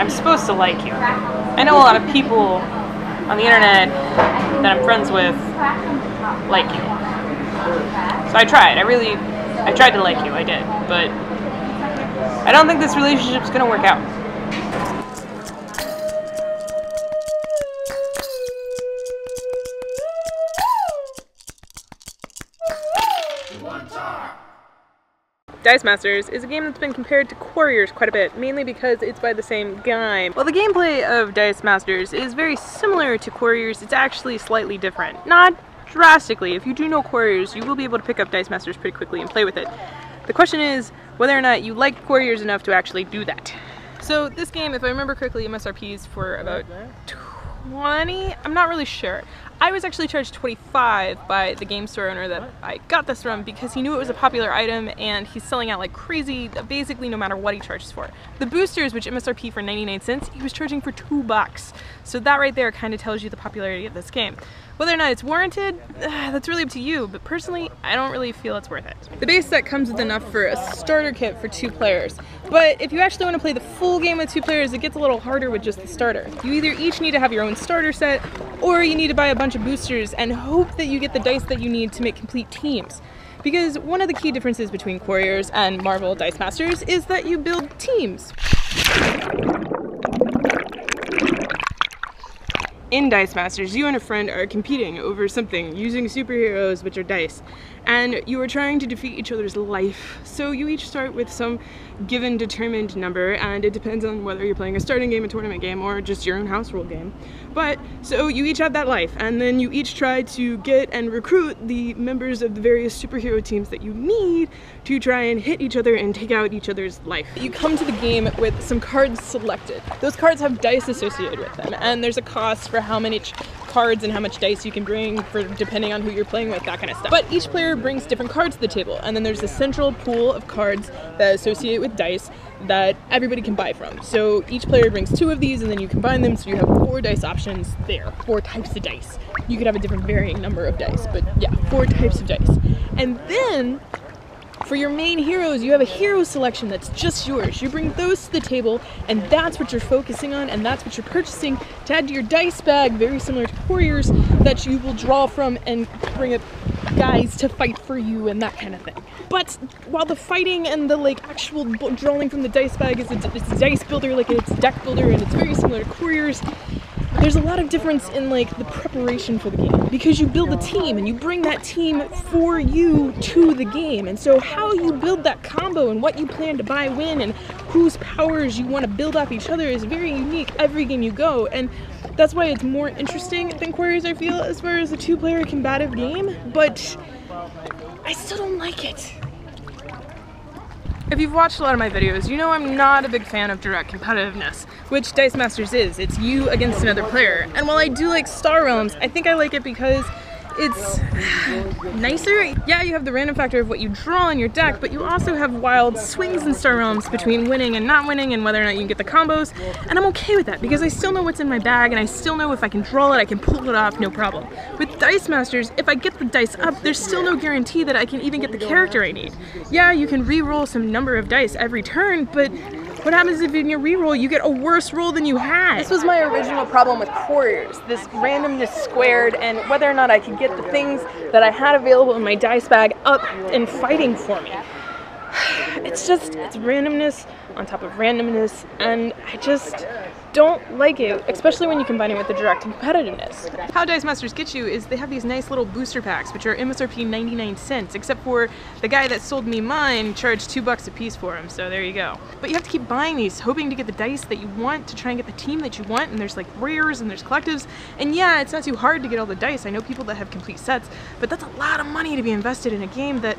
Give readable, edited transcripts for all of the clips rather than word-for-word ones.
I'm supposed to like you. I know a lot of people on the internet that I'm friends with like you. So I tried. I tried to like you. I did. But I don't think this relationship's gonna work out. Dice Masters is a game that's been compared to Quarriors quite a bit, mainly because it's by the same guy. While the gameplay of Dice Masters is very similar to Quarriors, it's actually slightly different. Not drastically. If you do know Quarriors, you will be able to pick up Dice Masters pretty quickly and play with it. The question is whether or not you like Quarriors enough to actually do that. So this game, if I remember correctly, MSRP's for about 20? I'm not really sure. I was actually charged 25 by the game store owner that I got this from because he knew it was a popular item and he's selling out like crazy, basically no matter what he charges for. The boosters, which MSRP for 99 cents, he was charging for $2. So that right there kind of tells you the popularity of this game. Whether or not it's warranted, that's really up to you, but personally, I don't really feel it's worth it. The base set comes with enough for a starter kit for 2 players, but if you actually want to play the full game with 2 players, it gets a little harder with just the starter. You either each need to have your own starter set, or you need to buy a bunch of boosters and hope that you get the dice that you need to make complete teams. Because one of the key differences between Quarriors and Marvel Dice Masters is that you build teams. In Dice Masters, you and a friend are competing over something using superheroes, which are dice, and you are trying to defeat each other's life. So you each start with some given determined number, and it depends on whether you're playing a starting game, a tournament game, or just your own house rule game. But, so you each have that life, and then you each try to get and recruit the members of the various superhero teams that you need to try and hit each other and take out each other's life. You come to the game with some cards selected. Those cards have dice associated with them, and there's a cost for how many cards and how much dice you can bring for depending on who you're playing with, that kind of stuff. But each player brings different cards to the table, and then there's a central pool of cards that associate with dice that everybody can buy from. So each player brings 2 of these, and then you combine them, so you have 4 dice options there, 4 types of dice. You could have a different varying number of dice, but yeah, 4 types of dice. And then for your main heroes, you have a hero selection that's just yours. You bring those to the table, and that's what you're focusing on, and that's what you're purchasing to add to your dice bag, very similar to Quarriors, that you will draw from and bring up guys to fight for you and that kind of thing. But while the fighting and the actual drawing from the dice bag is it's a dice builder, it's a deck builder, and it's very similar to Quarriors, there's a lot of difference in the preparation for the game, because you build a team and you bring that team for you to the game, and so how you build that combo and what you plan to buy win and whose powers you want to build off each other is very unique every game you go, and that's why it's more interesting than Quarriors, I feel, as far as a 2-player combative game, but I still don't like it. If you've watched a lot of my videos, you know I'm not a big fan of direct competitiveness, which Dice Masters is. It's you against another player. And while I do like Star Realms, I think I like it because it's nicer. Yeah, you have the random factor of what you draw in your deck, but you also have wild swings in Star Realms between winning and not winning and whether or not you can get the combos, and I'm okay with that because I still know what's in my bag and I still know if I can draw it, I can pull it off, no problem. With Dice Masters, if I get the dice up, there's still no guarantee that I can even get the character I need. Yeah, you can re-roll some number of dice every turn, but what happens if in your reroll you get a worse roll than you had? This was my original problem with Quarriors, this randomness squared and whether or not I could get the things that I had available in my dice bag up and fighting for me. It's randomness on top of randomness, and I just don't like it, especially when you combine it with the direct competitiveness. How Dice Masters get you is they have these nice little booster packs, which are MSRP 99 cents, except for the guy that sold me mine charged $2 a piece for them, so there you go. But you have to keep buying these, hoping to get the dice that you want to try and get the team that you want, and there's rares and there's collectives, and yeah, it's not too hard to get all the dice. I know people that have complete sets, but that's a lot of money to be invested in a game that,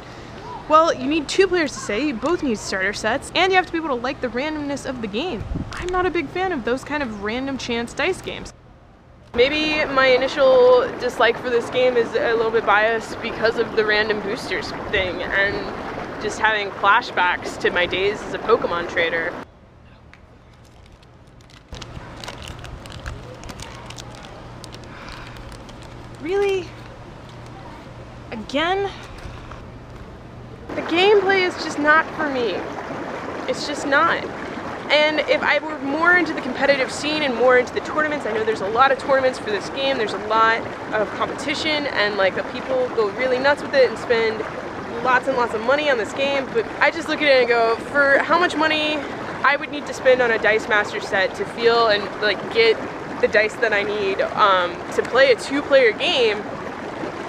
well, you need 2 players to say, you both need starter sets, and you have to be able to like the randomness of the game. I'm not a big fan of those kind of random chance dice games. Maybe my initial dislike for this game is a little bit biased because of the random boosters thing and just having flashbacks to my days as a Pokemon trader. Really? Again? The gameplay is just not for me. It's just not. And if I were more into the competitive scene and more into the tournaments, I know there's a lot of tournaments for this game, there's a lot of competition, and like the people go really nuts with it and spend lots and lots of money on this game, but I just look at it and go, for how much money I would need to spend on a Dice Master set to feel and like get the dice that I need to play a 2-player game,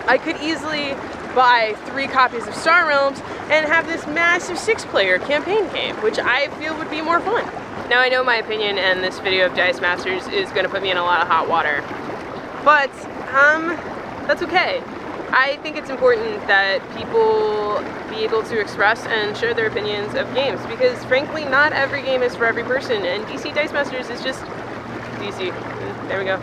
I could easily buy 3 copies of Star Realms and have this massive 6-player campaign game, which I feel would be more fun. Now I know my opinion and this video of Dice Masters is going to put me in a lot of hot water, but that's okay. I think it's important that people be able to express and share their opinions of games, because frankly not every game is for every person, and DC Dice Masters is just DC. There we go.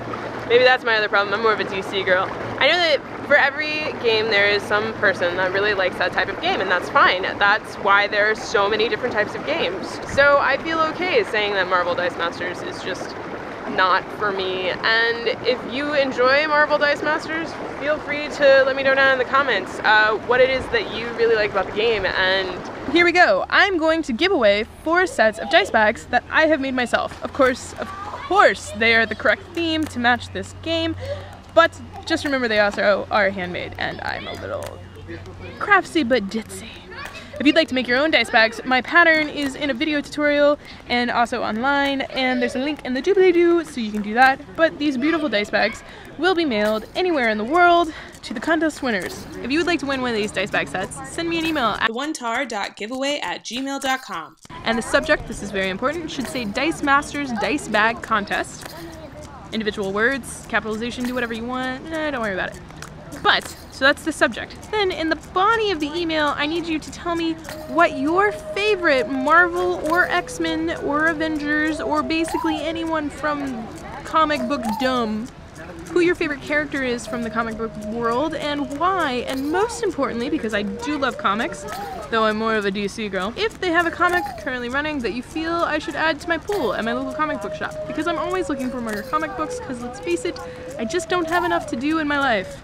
Maybe that's my other problem. I'm more of a DC girl. I know that for every game there is some person that really likes that type of game, and that's fine. That's why there are so many different types of games. So I feel okay saying that Marvel Dice Masters is just not for me. And if you enjoy Marvel Dice Masters, feel free to let me know down in the comments what it is that you really like about the game. And here we go. I'm going to give away 4 sets of dice bags that I have made myself. Of course, they are the correct theme to match this game, but just remember they also are handmade, and I'm a little craftsy but ditzy. If you'd like to make your own dice bags, my pattern is in a video tutorial and also online, and there's a link in the doobly-doo so you can do that. But these beautiful dice bags will be mailed anywhere in the world to the contest winners. If you would like to win one of these dice bag sets, send me an email at TheOneTAR.giveaway@gmail.com. And the subject, this is very important, should say Dice Masters Dice Bag Contest. Individual words, capitalization, do whatever you want, don't worry about it. But, so that's the subject. Then in the body of the email, I need you to tell me what your favorite Marvel or X-Men or Avengers or basically anyone from comic book dumb, who your favorite character is from the comic book world and why. And most importantly, because I do love comics, though I'm more of a DC girl, if they have a comic currently running that you feel I should add to my pool at my local comic book shop. Because I'm always looking for more comic books, because let's face it, I just don't have enough to do in my life.